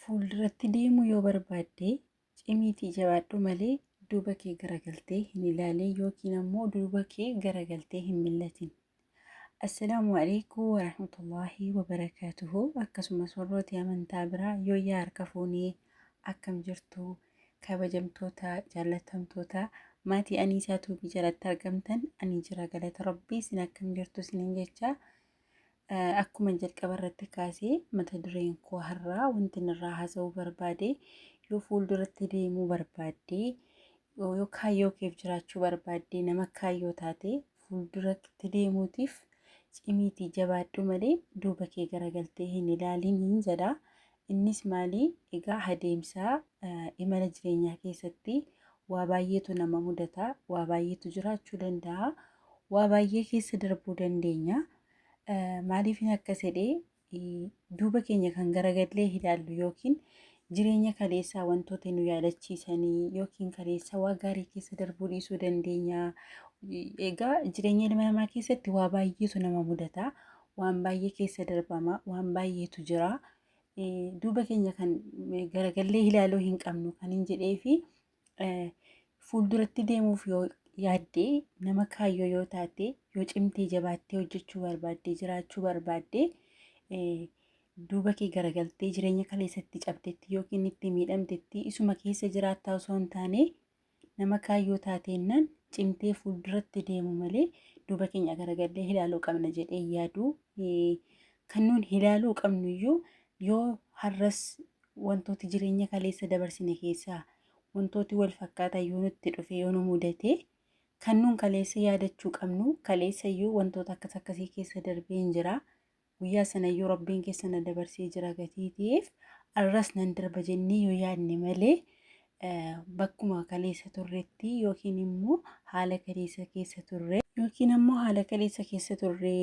Fuulduratti deemuu yoo barbaadde cimiitii jabaadhu malee duuba kee garagaltee hin ilaalin yookiin ammoo duuba kee garagaltee hin millatin. Assalaamu alaikum warahmatullaahi wabarakaatuhu. Akkasumas warrooti amantaa biraa yoo yaa harka fuunee akkam jirtu kabajamtoota jaallatamtoota maatii Aniisaa Tuubii jalatti argamtan ani jira galata rabbii isin akkam jirtu isinin jecha. Akkuma jalqaba irratti kaasee mata dureen koo har'aa wanti irraa haasa'uu barbaade yoo fuulduratti deemuu barbaadde yoo kaayyoo keef jiraachuu barbaadde nama kaayyoo taate fuulduratti deemuutiif cimiitii jabaadhu malee duuba kee garagaltee hin ilaalin jedha. Innis maali? Egaa adeemsa imala jireenyaa keessatti waa baay'eetu nama mudata, waa baay'eetu jiraachuu danda'a, waa baay'ee keessa darbuu dandeenya. Maaliif akkas jedhee duuba keenya kan garagallee ilaallu yookiin jireenya kaleessaa wantoota nu yaadachiisanii yookiin kaleessa waa gaarii keessa darbuu dhiisuu dandeenya. Egaa jireenya ilma namaa keessatti waa baay'eetu nama mudata, waan baay'ee keessa darbama, waan baay'eetu jira. Duuba keenya kan garagallee ilaaluu hin qabnu kan hin jedhee fi fuulduratti deemuuf yoo yaaddee nama kaayyoo yoo taate yoo cimtee jabaattee hojjechuu barbaadde jiraachuu barbaadde duuba kee garagaltee jireenya kaleessatti cabdetti yookiin itti miidhamtetti isuma keessa jiraattaa osoo hin taane nama kaayyoo taateennan cimtee fuulduratti deemu malee duuba keenya garagallee ilaaluu qabna jedhee yaadu. Kan nuun ilaaluu qabnu iyyuu yoo har'as wantooti jireenya kaleessa dabarsine keessaa wantooti wal fakkaatan yoo nutti dhufe yoo nu mudate kan nuun kaleessa yaadachuu qabnu kaleessa iyyuu wantoota akkasii keessa darbee hin jira. Guyyaa sana iyyuu rabbiin keessa na dabarsee jira gatii ta'eef har'as nan darba jennee yoo yaadne malee bakkuma kaleessa turreetti yookiin immoo haala kaleessa keessa turre yookiin ammoo haala kaleessa keessa turre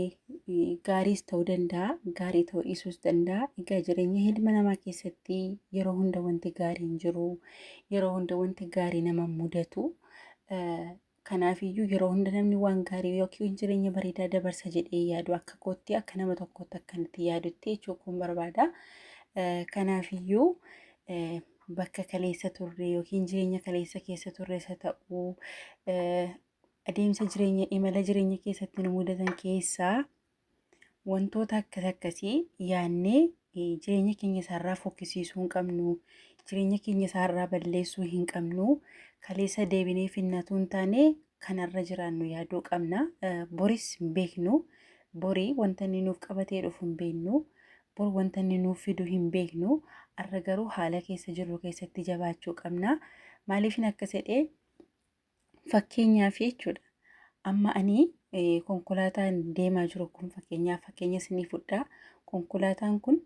gaariis ta'uu danda'a, gaarii ta'uu dhiisuus danda'a. Egaa jireenya ilma namaa keessatti yeroo hunda wanti gaarii hin jiru, yeroo hunda wanti gaarii nama mudatu. Kanaafiyyuu yeroo hunda namni waan gaarii yookiin jireenya bareedaa dabarsa jedhee yaadu akka kootti akka nama tokkotti akkanatti yaadutti jechuun barbaada. Kanaafiyyuu bakka kaleessa turre yookiin jireenya kaleessa keessa turre isa ta'uu adeemsa jireenya imala jireenya keessatti nu mudatan keessaa wantoota akkasii yaannee jireenya keenya isaarraa fokkisiisuu hin qabnu, jireenya keenya isaarraa balleessuu hin qabnu. Kaleessa deebinee finnatu hin taane kanarra jiraannu yaaduu qabna. Boris hin beeknu, borii wanta inni nuuf qabatee dhufu hin beeknu, bor wanta inni nuuf fidu hin beeknu. Har'a garuu haala keessa jirru keessatti jabaachuu qabna. Maaliif akkas jedhee fakkeenyaaf jechuudha. Amma ani konkolaataan deemaa jiru kun fakkeenya isinii fudhaa. Konkolaataan kun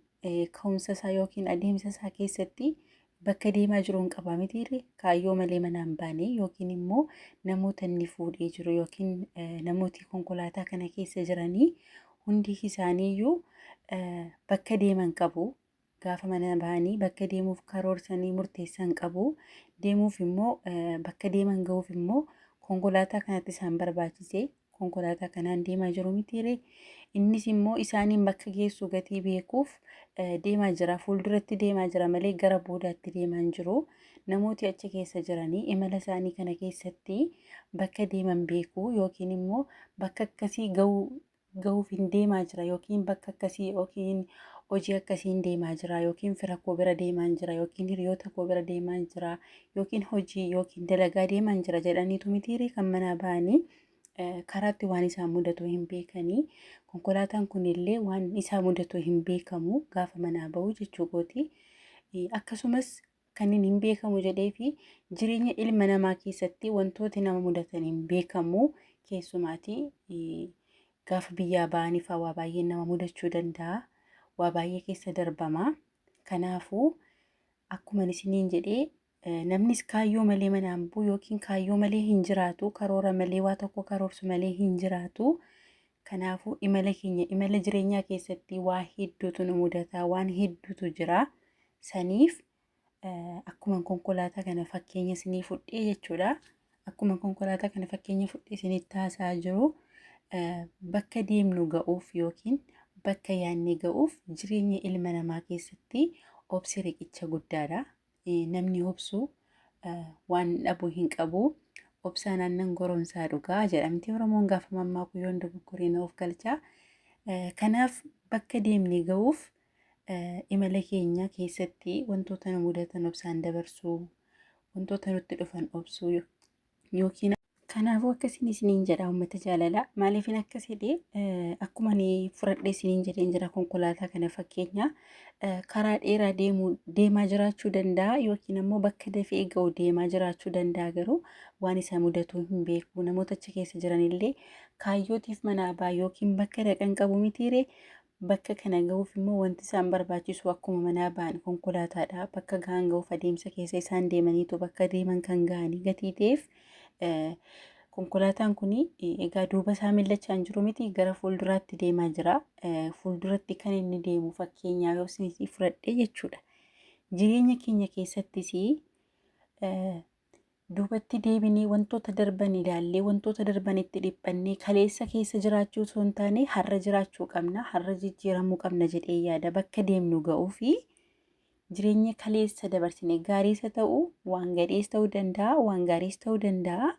ka'umsa isaa yookiin adeemsa isaa keessatti bakka deemaa jiru hin qabaa mitiiree kaayyoo malee manaan baane yookiin immoo namoota inni fuudhee jiru yookiin namooti konkolaataa kana keessa jiranii hundi isaaniiyyuu bakka deeman qabu. Gaafa mana bahanii bakka deemuuf karoorsanii murteessan qabu. Deemuuf immoo bakka deeman ga'uuf immoo konkolaataa kanatti isaan barbaachise konkolaataa kanaan deemaa jiru mitiiree. Innis immoo isaaniin bakka geessu gatii beekuuf deemaa jira, fuulduratti deemaa jira malee gara boodaatti deemaa hin jiru. Namooti achi keessa jiranii imala isaanii kana keessatti bakka deeman beeku yookiin immoo bakka akkasii ga'uuf hin deemaa jira yookiin bakka akkasii yookiin hojii akkasiin deemaa jira yookiin fira koo bira deemaa jira yookiin hiriyoota koo bira deemaa jira yookiin hojii yookiin dalagaa deemaa jira jedhaniitu mitiiree kan manaa bahanii karaatti waan isaan mudatu hin beekanii. Konkolaataan kunillee waan isaa mudatu hin beekamu gaafa manaa bahu jechuukooti. Akkasumas kan hin beekamu jedhee fi jireenya ilma namaa keessatti wantooti nama mudatan hin beekamu. Keessumaatii gaafa biyyaa bahaniif waa baay'ee nama mudachuu danda'a. Waa baay'ee keessa darbama. Kanaafuu akkuma isiniin jedhee namnis kaayyoo malee manaan bu'u yookiin kaayyoo malee hin jiraatu, karoora malee waa tokko karoorsu malee hin jiraatu. Kanaafuu imala keenya imala jireenyaa keessatti waa hedduutu nu mudata, waan hedduutu jira. Saniif akkuma konkolaataa kana fakkeenya isinii fudhee jechuudha. Akkuma konkolaataa kana fakkeenya fudhee isinitti haasa'aa jiru bakka deemnu ga'uuf yookiin bakka yaadne ga'uuf jireenya ilma namaa keessatti obsi riqicha guddaadha. Namni obsu waan dhabuu hin qabu. Obsaan aannan goromsaa dhugaa jedhamti Oromoon gaafa mammaaku yoon dogoggorina of galchaa. Kanaaf bakka deemnee ga'uuf imala keenya keessatti wantoota nu mudatan obsaan dabarsuu, wantoota nutti dhufan obsuu yookiin kanaafuu akkasiin isiniin jedha uummata jaalalaa. Maaliifin akkas jedhee akkuma ani fudhadhee isiniin jedheen jira konkolaataa kana fakkeenya karaa dheeraa deemaa jiraachuu danda'a yookiin ammoo bakka dafee ga'u deemaa jiraachuu danda'a garuu waan isa mudatu hin beeku. Namoota achi keessa jiranillee kaayyootiif manaa baa yookiin bakka dhaqan qabu mitiiree bakka kana ga'uuf immoo wanti isaan barbaachisu akkuma manaa ba'an konkolaataadha. Bakka ga'an ga'uuf adeemsa keessa isaan deemaniitu bakka deeman kan ga'anii gatii ta'eef konkolaataan kun egaa duuba isaa millachaan jiru miti gara fuulduraatti deemaa jira. Fuulduratti kan inni deemu fakkeenyaa yoo isin fudhadhee jechuudha. Jireenya keenya keessattis duubatti deebinee wantoota darban ilaallee wantoota darbanitti dhiphannee kaleessa keessa jiraachuu osoo hin taane har'a jiraachuu qabna, har'a jijjiiramuu qabna jedhee yaada. Bakka deemnu ga'uu fi jireenya kaleessa dabarsine gaariisa ta'uu waan gadhees ta'uu danda'a, waan gaariis ta'uu danda'a.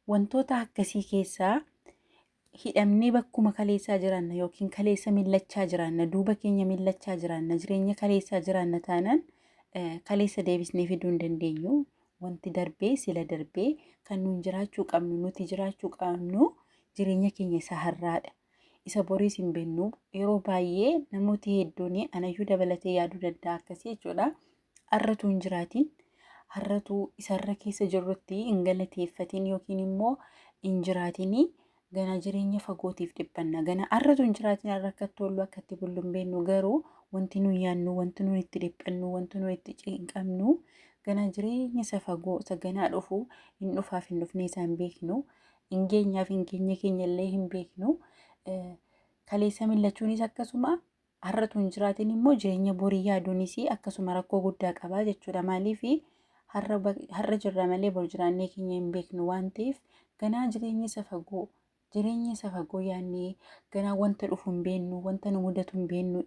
Wantoota akkasii keessaa hidhamnee bakkuma kaleessaa jiraanna yookiin kaleessa millachaa jiraanna, duuba keenya millachaa jiraanna, jireenya kaleessaa jiraanna taanaan kaleessa deebisnee fiduu hin dandeenyu. Wanti darbee sila darbee kan nuyi jiraachuu qabnu nuti jiraachuu qabnu jireenya keenya isa har'aadha. Isa boriis hin beeknu. Yeroo baay'ee namooti hedduun anayyuu dabalatee yaaduu danda'a akkasii jechuudha. Har'atu hin jiraatin, har'atu isarra keessa jirrutti hin galateeffatin yookiin immoo hin jiraatin gana jireenya fagootiif dhiphanna. Gana har'atu hin jiraatin har'a akkatti oollu akkatti bullu hin beeknu garuu wanti nuyi yaadnu, wanti nuyi itti dhiphannu, wanti nuyi itti cinqamnu gana jireenya isa fagoo isa ganaa dhufu hin dhufaaf hin dhufne isaa hin beeknu. Hin geenyaaf hin geenye keenya illee hin beeknu. Kaleessa millachuunis akkasuma har'atu hin jiraatin immoo jireenya borii yaaduunis akkasuma rakkoo guddaa qabaa jechuudha. Maaliif har'a jirra malee bor jiraannee keenya hin beeknu waan ta'eef ganaa jireenya isa fagoo yaadnee ganaa wanta dhufu hin beeknu, wanta nu mudatu hin beeknu.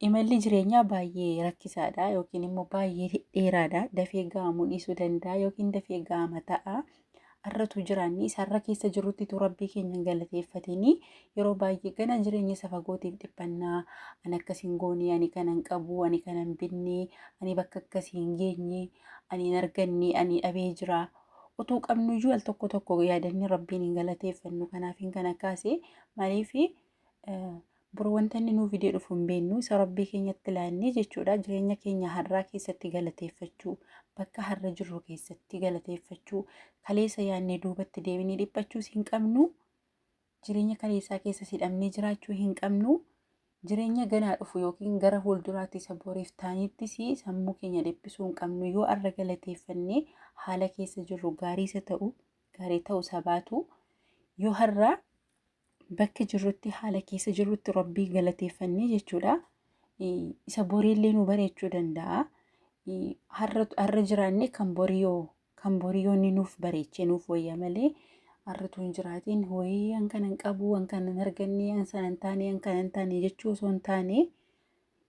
Imalli jireenyaa baay'ee rakkisaadha yookiin immoo baay'ee dheeraadha. Dafee ga'amuu dhiisuu danda'a yookiin dafee ga'ama ta'a. Har'atu jiraanni isarra keessa jirrutti rabbii keenya galateeffatanii yeroo baay'ee gana jireenya isa fagootiif dhiphannaa. Ani akkasiin goonee, ani kanan qabu, ani kanan binne, ani bakka akkasii hin geenye, ani hin arganne, ani dhabee jira. Utuu qabnuyyuu al tokko tokko yaadannee rabbiin hin galateeffannu. Kanaafin kana kaase maaliif bor wanta inni nuuf fidee dhufu hin beeknu isa rabbii keenyatti laannee jechuudha. Jireenya keenya har'aa keessatti galateeffachuu, bakka har'a jirru keessatti galateeffachuu, kaleessa yaadnee duubatti deebinee dhiphachuus hin qabnu. Jireenya kaleessaa keessa hidhamnee jiraachuu hin qabnu. Jireenya ganaa dhufu yookiin gara fuulduraatti isa boriif taanittis sammuu keenya dhiphisuu hin qabnu. Yoo har'a galateeffannee haala keessa jirru gaarii ta'uu sabaatu yoo har'a bakka jirrutti haala keessa jirrutti rabbii galateeffannee jechuudha. Isa boriillee nu bareechuu danda'a. Har'a jiraanne kan borii inni nuuf bareechee nuuf wayya malee har'atu hin jiraatin wayii an kanan qabu, an kanan arganne, an sanan taane jechuu osoo hin taane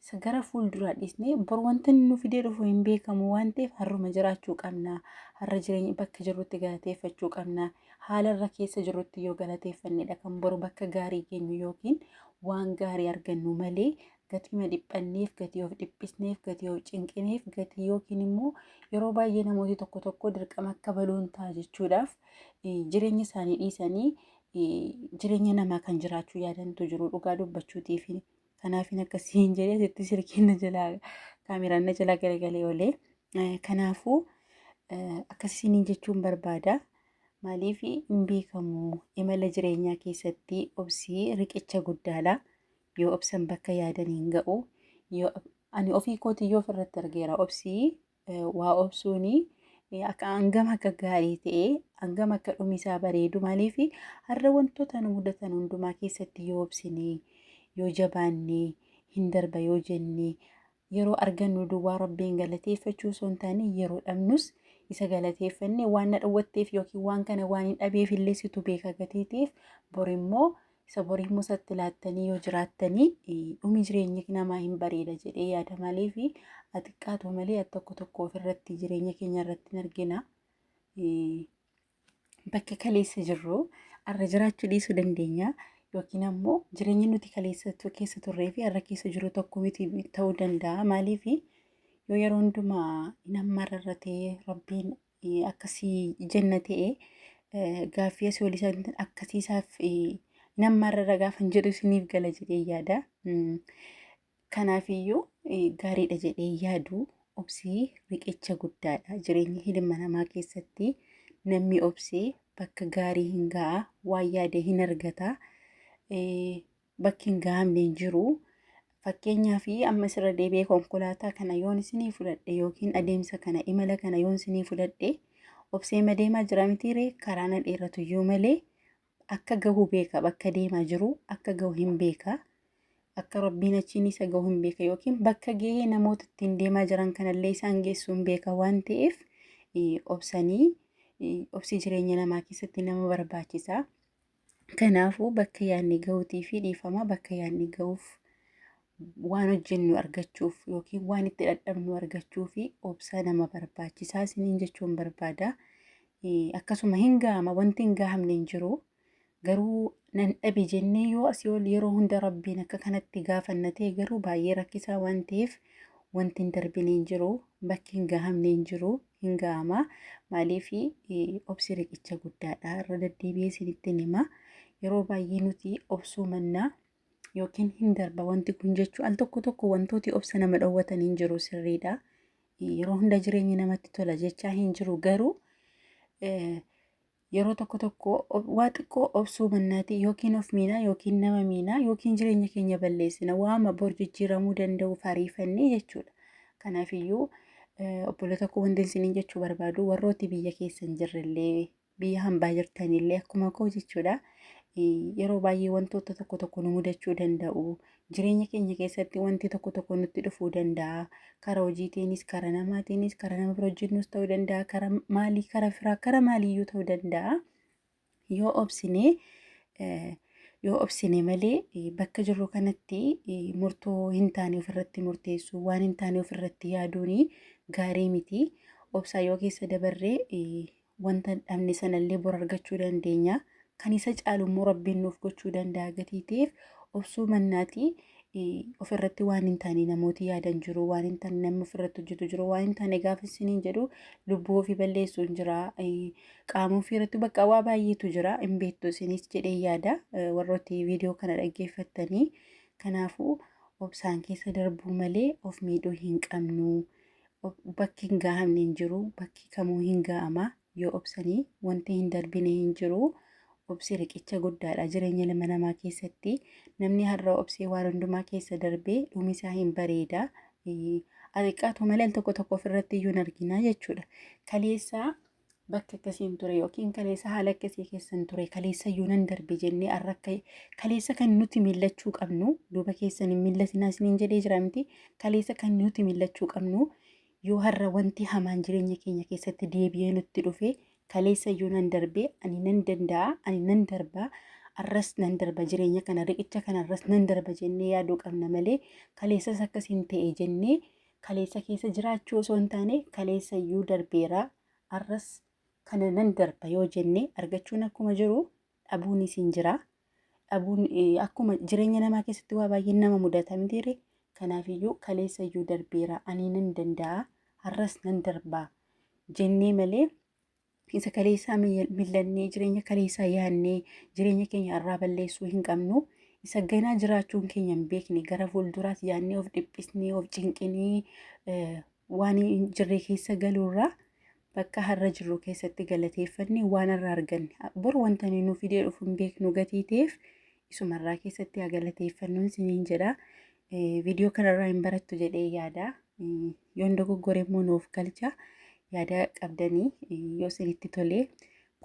isa gara fuulduraa dhiisnee bor wanta nu fidee dhufu hin beekamu waan ta'eef har'uma jiraachuu qabna. Har'a jireenya bakka jirrutti galateeffachuu qabna. Haala irra keessa jirrutti yoo galateeffannedha kan boru bakka gaarii geenyu yookiin waan gaarii argannu malee gatii dhiphanneef, gatii of dhiphisneef, gatii of cinqineef, gatii yookiin immoo yeroo baay'ee namooti tokko dirqama akka baluun ta'a jechuudhaaf jireenya isaanii dhiisanii jireenya namaa kan jiraachuu yaadantu jiru dhugaa dubbachuutiif. Kanaafin akkasiin jedhee asitti sirkiin kaameraan na jalaa galagalee oolee. Kanaafuu akkasiin jechuun barbaada. Maaliif hin beekamu imala jireenyaa keessatti obsii riqicha guddaadha. Yoo obsan bakka yaadan hin ga'u. Ani ofii kootii yoo ofirratti argeera obsii waa obsuuni hangam akka gaarii ta'e hangam akka dhumisaa bareedu. Maaliif har'a wantoota nu mudatan hundumaa keessatti yoo obsine yoo jabaanne hin darba yoo jenne yeroo argannu duwwaa rabbiin galateeffachuu osoo hin taane yeroo dhabnus isa galateeffanne waan na dhawwatteef yookiin waan kana waan hin dhabeef illee situ beeka gatii ta'eef bor immoo isa borii musatti laattanii yoo jiraattanii dhumi jireenya namaa hin bareeda jedhee yaada malee fi xiqqaatu malee tokko tokko ofirratti jireenya keenya irratti hin argina. Bakka kaleessa jirru har'a jiraachuu dhiisuu dandeenya yookiin ammoo jireenya nuti kaleessa keessa turree fi har'a keessa jiru tokko miti ta'uu danda'a. Maaliif yoo yeroo hundumaa nammarra ta'ee rabbiin akkasii jenna ta'e gaaffii asii olii isaan akkasiisaaf nammarra gaafa hin jedhu isiniif gala jedhee yaada. Kanaafiyyuu gaariidha jedhee yaadu obsii riqicha guddaadha. Jireenya ilma namaa keessatti namni obsee bakka gaarii hin ga'a, waan yaade hin argata, bakki hin gahamne hin jiru. Fakkeenyaaf amma sirra deebi'ee konkolaataa kana yoon isinii fudhadhe yookiin adeemsa kana imala kana yoon isinii fudhadhe obsee madeemaa jira mitiiree karaa na dheeratu iyyuu malee akka gahu beeka, bakka deemaa jiru akka gahu hin beeka, akka rabbiin achiin isa gahu hin beeka yookiin bakka gahee namoota ittiin deemaa jiran kanallee isaan geessuu hin beeka waan ta'eef obsii jireenya namaa keessatti nama barbaachisa. Kanaafuu bakka yaadni gahuutii fi dhiifama bakka yaadni gahuuf waan hojjennu argachuuf yookiin waan itti dadhabnu argachuu fi obsa nama barbaachisaa isiniin jechuun barbaada. Akkasuma hin gahama wanti hin gahamne hin jiru. Garuu nan dhabe jennee yoo asii ol yeroo hunda rabbiin akka kanatti gaafanna ta'e garuu baay'ee rakkisaa waan ta'eef wanti hin darbine hin jiru, bakki hin gahamne hin jiru, hin gahama. Maaliif obsi riqicha guddaadha. Irra deddeebi'ee isinitti hima. Yeroo baay'ee nuti obsuu mannaa yookiin hin darba wanti kun jechuun al tokko tokko wantooti obsa nama dhowwatan hin jiru sirriidha. Yeroo hunda jireenya namatti tola jechaa hin jiru garuu yeroo tokko tokko waa xiqqoo obsuu mannaati yookiin of miinaa yookiin nama miinaa yookiin jireenya keenya balleessina waama bor jijjiiramuu danda'u fariifannee jechuudha. Kanaafiyyuu obbolota koo wanti isiniin jechuu barbaadu warrooti biyya keessa hin jirrellee biyya hambaa jirtanillee akkuma koo jechuudha. Yeroo baay'ee wantoota tokko tokko nu mudachuu danda'u. Jireenya keenya keessatti wanti tokko tokko nutti dhufuu danda'a. Karaa hojiitiinis, karaa namaatiinis, karaa nama bira hojjennuus ta'uu danda'a, karaa maalii, karaa firaa, karaa maaliiyyuu ta'uu danda'a. Yoo obsine malee bakka jirru kanatti murtoo hin taane ofirratti murteessu, waan hin taane ofirratti yaaduun gaarii miti. Obsaa yoo keessa dabarree wanta dhabne sanallee bor argachuu dandeenya. Kan isa caalu immoo rabbiin nuuf gochuu danda'a gatii ta'eef obsuu mannaati. Ofirratti waan hin taane namooti yaadan jiru, waan hin taane namni ofirratti hojjetu jiru, waan hin taane gaafa isiniin jedhu lubbuu ofii balleessuu hin jira, qaama ofii irratti bakka waa baay'eetu jira. Hin beektu isinis jedhee yaada warrooti viidiyoo kana dhaggeeffattanii. Kanaafuu obsaan keessa darbuu malee of miidhuu hin qabnu. Bakki hin gahamne hin jiru, bakki kamuu hin gahama. Yoo obsanii wanti hin darbine hin jiru. Obsi riqicha guddaadha jireenya ilma namaa keessatti. Namni har'a obsee waan hundumaa keessa darbee dhumisaa hin bareeda. Xiqqaatu malee al tokko tokko ofirratti iyyuu hin argina jechuudha. Kaleessa bakka akkasiin ture yookiin kaleessa haala akkasii keessan ture kaleessa iyyuu nan darbe jennee har'a kaleessa kan nuti millachuu qabnu duuba keessan hin millatinaa isiniin jedhee jira miti. Kaleessa kan nuti millachuu qabnu yoo har'a wanti hamaan jireenya keenya keessatti deebi'ee nutti dhufe kaleessa iyyuu nan darbee ani nan danda'a, ani nan darba, arras nan darba jireenya kana riqicha kana arras nan darba jennee yaaduu qabna malee kaleessas akkasiin ta'e jennee kaleessa keessa jiraachuu osoo hin taane kaleessa iyyuu darbeera arras kana nan darba yoo jennee argachuun akkuma jiru dhabuunis hin jira. Dhabuun akkuma jireenya namaa keessatti waa baay'ee nama mudata mitiire. Kanaafiyyuu kaleessa iyyuu darbeera ani nan danda'a arras nan darba jennee malee isa kaleessaa millannee jireenya kaleessaa yaadnee jireenya keenya irraa balleessuu hin qabnu. Isa ganaa jiraachuun keenya hin beekne gara fuulduraas yaadnee of dhiphisnee of cinqinee waan hin jirre keessa galuurraa bakka har'a jirru keessatti galateeffannee waan irraa arganne bor wanta nuuf fidee dhufu hin beeknu gatii ta'eef isumarraa keessatti haa galateeffannuun isiniin jedha. Viidiyoo kanarraa hin barattu jedhee yaada. Yoon dogoggore immoo nuuf galcha. Yaada qabdanii yoo isinitti tole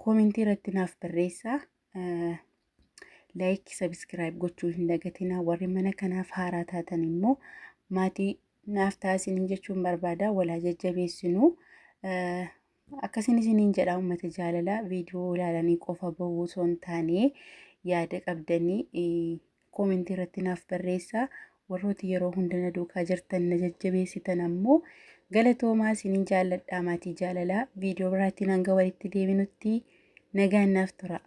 koomentii irratti naaf barreessaa. Laayik, sabiskiraayib gochuu hin dagatinaa. Warri mana kanaaf haaraa taatan immoo maatii naaf taasisanii jechuun barbaada. Walaa jajjabeessinu. Akkasiin isiniin jedha uummata jaalalaa viidiyoo ilaalanii qofa bahuu osoo hin taane yaada qabdanii koomentii irratti naaf barreessaa. Warrooti yeroo hunda na duukaa jirtan na jajjabeessitan ammoo galatoomaa isiniin jaalladhaa maatii jaalalaa. Viidiyoo biraatiin hanga walitti deebinutti nagaan naaf tura.